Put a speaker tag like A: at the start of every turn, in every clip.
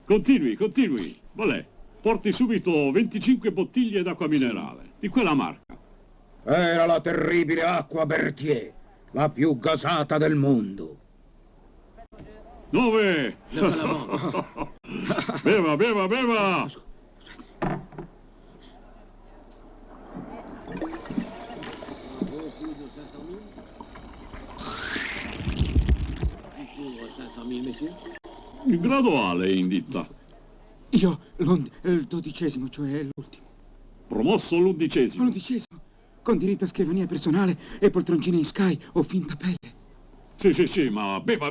A: Continui. Volè, porti subito 25 bottiglie d'acqua minerale, di quella marca.
B: Era la terribile acqua Berthier, la più gasata del mondo.
A: 9! Beva! Il grado A lei in ditta.
C: Io il 12°, cioè l'ultimo.
A: Promosso l'11°.
C: L'11°, con diritto a scrivania personale e poltroncine in Sky o finta pelle.
A: Sì, ma beva.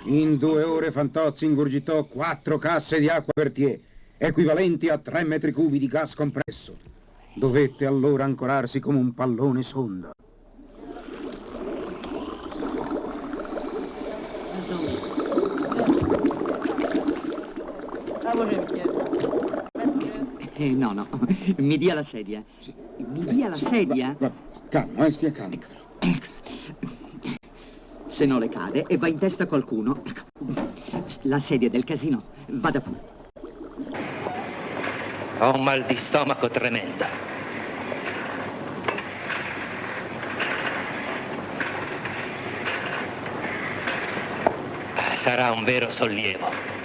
B: In 2 ore Fantozzi ingurgitò 4 casse di acqua Berthier, equivalenti a 3 metri cubi di gas compresso. Dovette allora ancorarsi come un pallone sonda.
D: No, mi dia la sedia.
B: Sì.
D: Mi dia la sedia?
B: Calma, stia calma.
D: Ecco. Se no le cade e va in testa a qualcuno. Ecco. La sedia del casino. Vada pure.
E: Ho un mal di stomaco tremendo. Sarà un vero sollievo.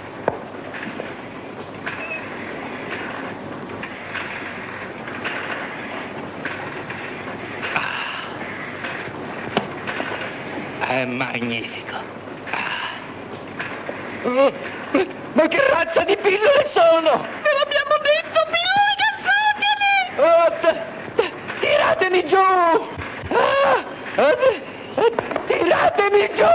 E: È magnifico. Oh, ma che razza di pillole sono? Ve l'abbiamo detto, pillole gassateli! Tiratemi giù! Tiratemi giù!